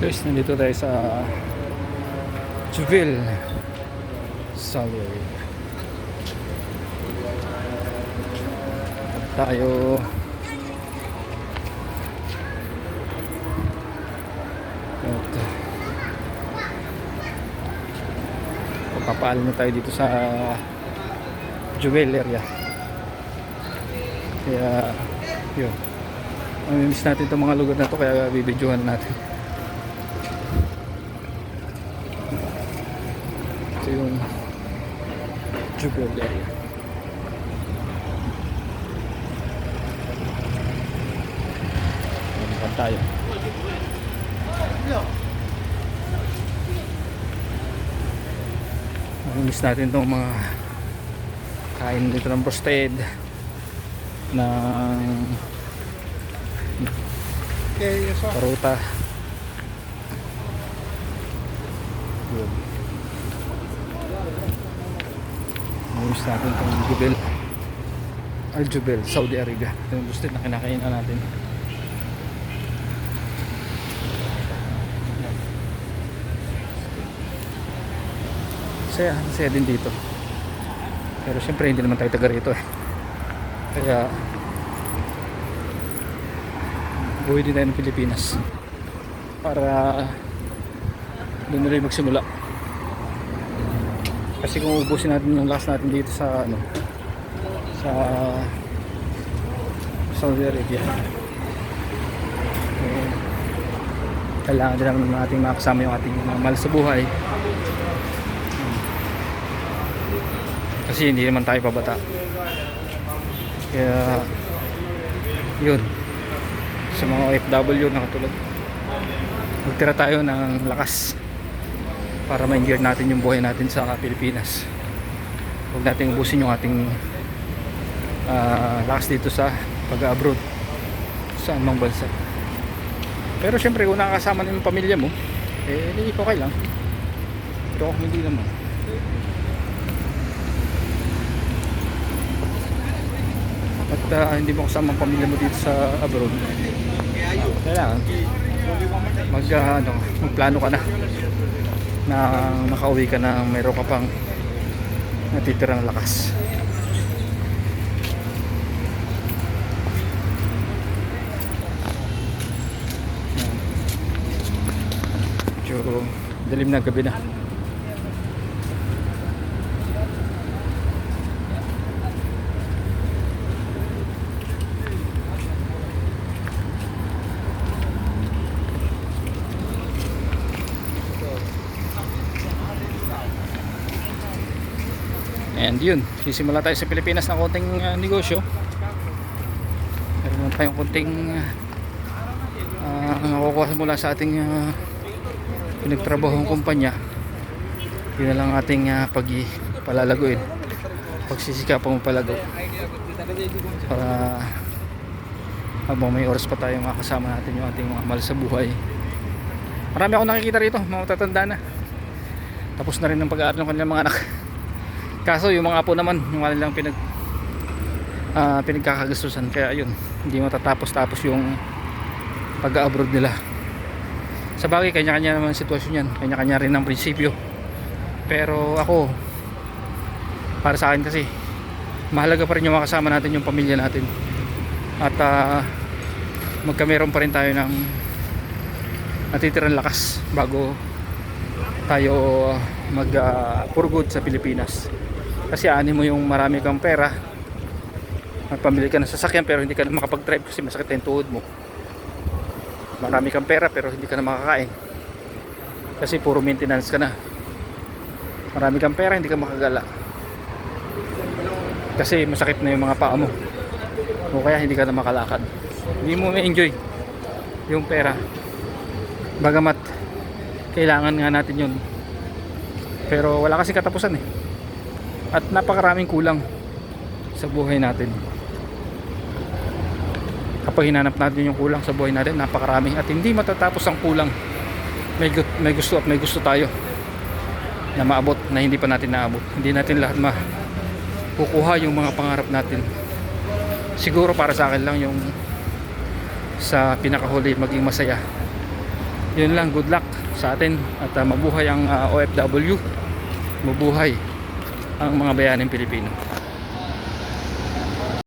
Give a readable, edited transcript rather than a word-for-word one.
Guys, nandito tayo sa Juville Salary. Tayo at papapaalam na tayo dito sa Juville area. Kaya yun, mamimiss natin itong mga lugar na to, kaya bibidyohan natin. Ito yung Juville area. Magpapad tayo. Mamimiss natin itong mga kain dito ng roasted ng paruta. Yun. Mamimiss natin itong Juville Al Jubel, Saudi Arabia. Ito yung roasted na kinakainan natin. Saya din dito. Pero syempre hindi naman tayo taga rito eh. Kaya buhay din tayo ng Pilipinas para doon na rin magsimula. Kasi kung ubusin natin yung lakas natin dito sa sa Saudi Arabia, kailangan din naman natin makasama yung ating mga mahal sa buhay. Kasi hindi naman tayo pabata. Kaya yun, sa mga OFW na katulad, magtira tayo ng lakas para ma-enjoy natin yung buhay natin sa Pilipinas. Huwag natin ubusin yung ating lakas dito sa pag-abroad sa anumang bansa. Pero syempre kung nakakasama ng pamilya mo, hindi okay lang. Pero kung hindi naman, at hindi mo kasama ang pamilya mo dito sa abroad, kailangan magplano ka na makauwi ka na mayroon ka pang natitirang lakas. So, dilim na, gabi na. And yun, sisimula tayo sa Pilipinas ng konting negosyo. Meron tayong konting nakukuha mula sa ating pinagtrabahong kumpanya. Yun na lang ating palalaguin, pagsisikapang palago, para habang may oras pa tayo makasama natin yung ating mga mahal sa buhay. Marami akong nakikita rito, mga matatanda na, tapos na rin ang pag-aaral ng kanilang mga anak. Kaso yung mga apo naman, yung kanilang pinagkakagastusan. Kaya yun, hindi matatapos-tapos yung pag-abroad nila. Sa bagay, kanya-kanya naman sitwasyon yan, kanya-kanya rin ang prinsipyo. Pero ako, para sa akin kasi, mahalaga pa rin yung makasama natin yung pamilya natin. At magkameron pa rin tayo ng natitirang lakas bago tayo mag for good sa Pilipinas. Kasi ani mo yung marami kang pera, magpamili ka ng sasakyan pero hindi ka na makapag-drive kasi masakit yung tuhod mo. Marami kang pera pero hindi ka na makakain kasi puro maintenance ka na. Marami kang pera, hindi ka makagala kasi masakit na yung mga paa mo, o kaya hindi ka na makalakad. Hindi mo ma-enjoy yung pera, bagamat kailangan nga natin yun, pero wala kasi katapusan eh. At napakaraming kulang sa buhay natin. Kapag hinanap natin yung kulang sa buhay natin, napakarami at hindi matatapos ang kulang. May gusto at may gusto tayo na maabot na hindi pa natin naabot. Hindi natin lahat makukuha yung mga pangarap natin. Siguro para sa akin lang yung sa pinakahuli, maging masaya Yun lang, good luck sa atin at mabuhay ang OFW, mabuhay ang mga bayaning Pilipino.